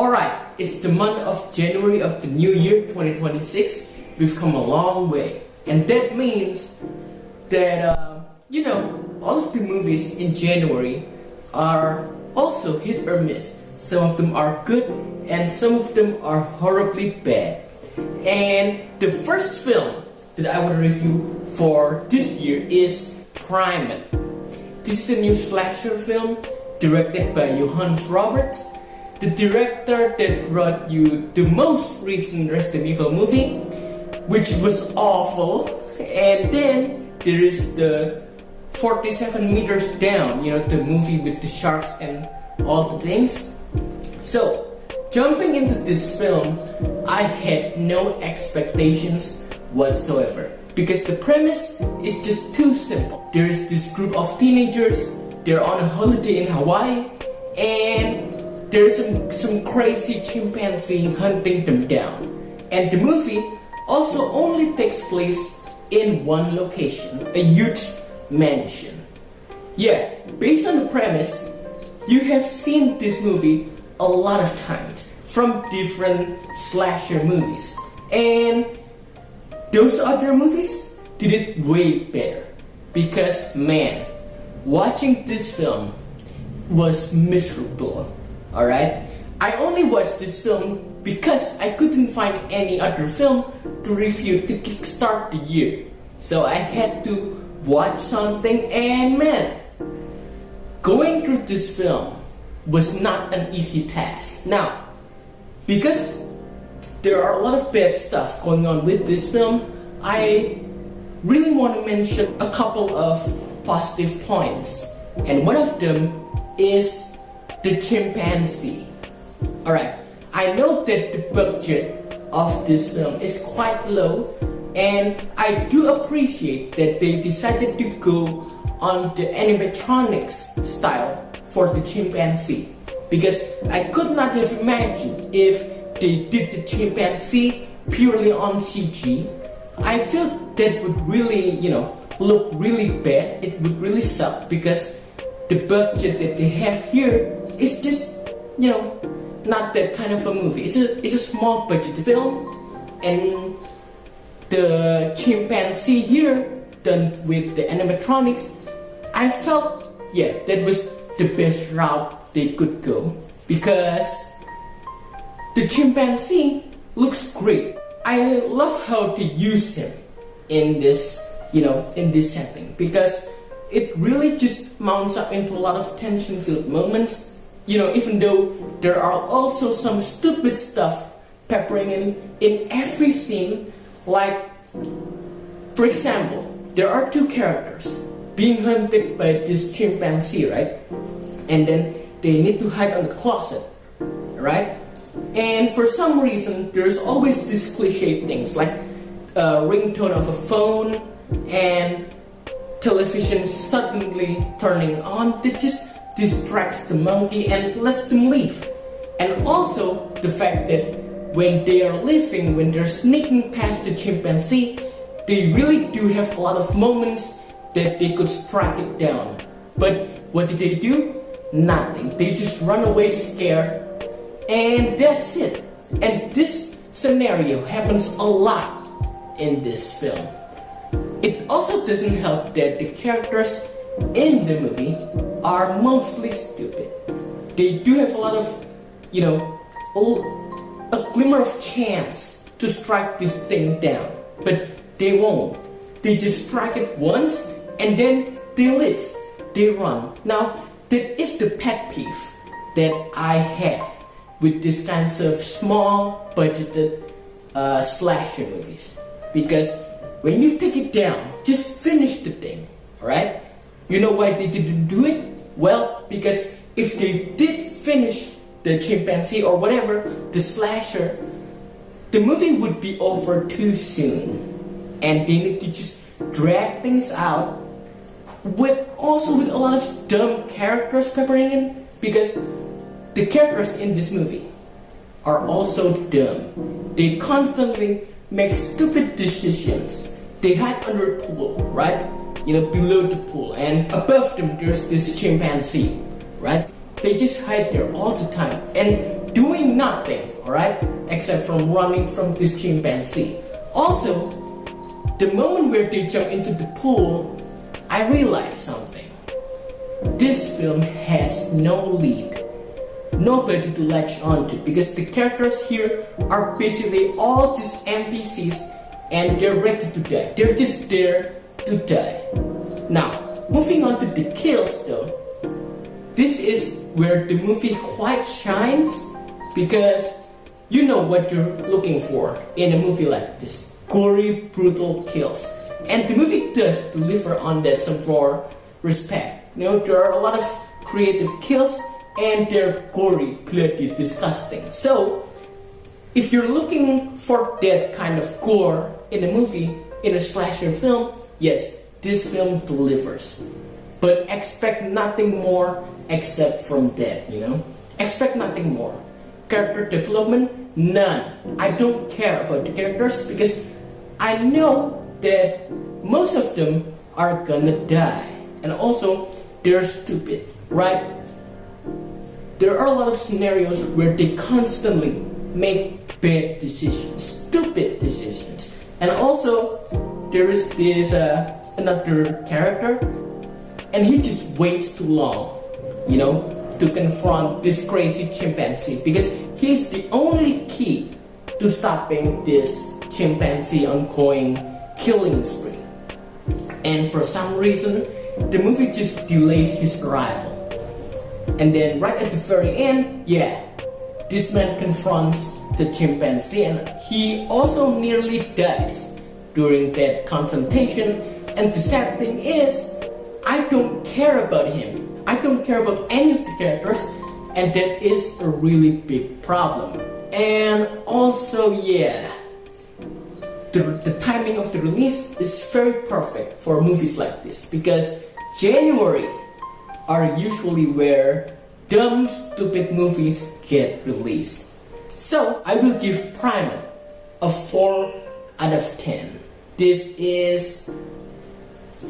Alright, it's the month of January of the new year 2026. We've come a long way. And that means that, all of the movies in January are also hit or miss. Some of them are good and some of them are horribly bad. And the first film that I want to review for this year is Primate. This is a new slasher film directed by Johannes Roberts, the director that brought you the most recent Resident Evil movie, which was awful. And then there is the 47 meters down, the movie with the sharks and all the things. So, jumping into this film, I had no expectations whatsoever, because the premise is just too simple. There is this group of teenagers, they're on a holiday in Hawaii, and there's some crazy chimpanzee hunting them down. And the movie also only takes place in one location, a huge mansion. Yeah, based on the premise, you have seen this movie a lot of times from different slasher movies. And those other movies did it way better. Because man, watching this film was miserable. Alright? I only watched this film because I couldn't find any other film to review to kickstart the year. So I had to watch something, and man, going through this film was not an easy task. Now, because there are a lot of bad stuff going on with this film, I really want to mention a couple of positive points. And one of them is the chimpanzee. Alright, I know that the budget of this film is quite low, and I do appreciate that they decided to go on the animatronics style for the chimpanzee, because I could not have imagined if they did the chimpanzee purely on CG. I feel that would really, look really bad. It would really suck, because the budget that they have here is just, not that kind of a movie. It's a small budget film, and the chimpanzee here done with the animatronics, I felt, that was the best route they could go, because the chimpanzee looks great. I love how they use him in this, in this setting, because it really just mounts up into a lot of tension-filled moments. Even though there are also some stupid stuff peppering in every scene, like, for example, there are two characters being hunted by this chimpanzee, right? And then they need to hide on the closet, right? And for some reason, there's always these cliche things like a ringtone of a phone and television suddenly turning on that just distracts the monkey and lets them leave. And also the fact that when they are leaving, when they're sneaking past the chimpanzee, they really do have a lot of moments that they could strike it down. But what did they do? Nothing. They just run away scared, and that's it. And this scenario happens a lot in this film. It also doesn't help that the characters in the movie are mostly stupid. They do have a lot of, a glimmer of chance to strike this thing down, but they won't. They just strike it once and then they leave. They run. Now, that is the pet peeve that I have with these kinds of small budgeted slasher movies. Because when you take it down, just finish the thing, alright? You know why they didn't do it? Well, because if they did finish the chimpanzee or whatever, the slasher, the movie would be over too soon. And they need to just drag things out with a lot of dumb characters peppering in, because the characters in this movie are also dumb. They constantly make stupid decisions. They hide under a pool, right? Below the pool, and above them there's this chimpanzee, right? They just hide there all the time, and doing doing nothing, alright, except from running from this chimpanzee. Also, the moment where they jump into the pool, I realized something. This film has no lead, nobody to latch onto, because the characters here are basically all just NPCs and they're ready to die. They're just there to die. Now, moving on to the kills though, this is where the movie quite shines, because you know what you're looking for in a movie like this. Gory, brutal kills. And the movie does deliver on that some for respect. You know, there are a lot of creative kills and they're gory, bloody, disgusting. So, if you're looking for that kind of gore in a movie, in a slasher film, yes, this film delivers. But expect nothing more except from that, you know? Expect nothing more. Character development, none. I don't care about the characters because I know that most of them are gonna die. And also, they're stupid, right? There are a lot of scenarios where they constantly make bad decisions, stupid decisions. And also, there is this another character, and he just waits too long, you know, to confront this crazy chimpanzee, because he's the only key to stopping this chimpanzee ongoing killing spree. And for some reason, the movie just delays his arrival. And then right at the very end, yeah, this man confronts the chimpanzee and he also nearly dies during that confrontation. And the sad thing is, I don't care about him. I don't care about any of the characters, and that is a really big problem. And also, yeah, the timing of the release is very perfect for movies like this, because January are usually where dumb, stupid movies get released. So I will give Primate a 4 out of 10. This is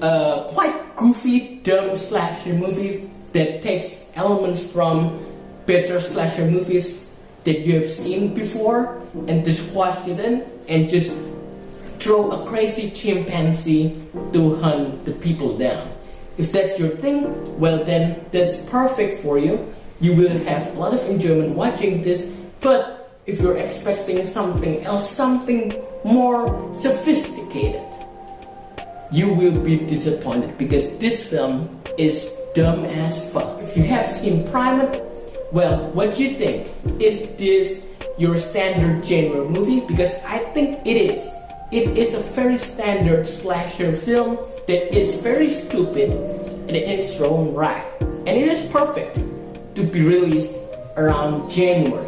a quite goofy, dumb slasher movie that takes elements from better slasher movies that you have seen before and just squash it in and just throw a crazy chimpanzee to hunt the people down. If that's your thing, well then that's perfect for you. You will have a lot of enjoyment watching this. But if you're expecting something else, something more sophisticated, you will be disappointed, because this film is dumb as fuck. If you have seen Primate, well, what do you think? Is this your standard genre movie? Because I think it is. It is a very standard slasher film that is very stupid in its own right. And it is perfect to be released around January.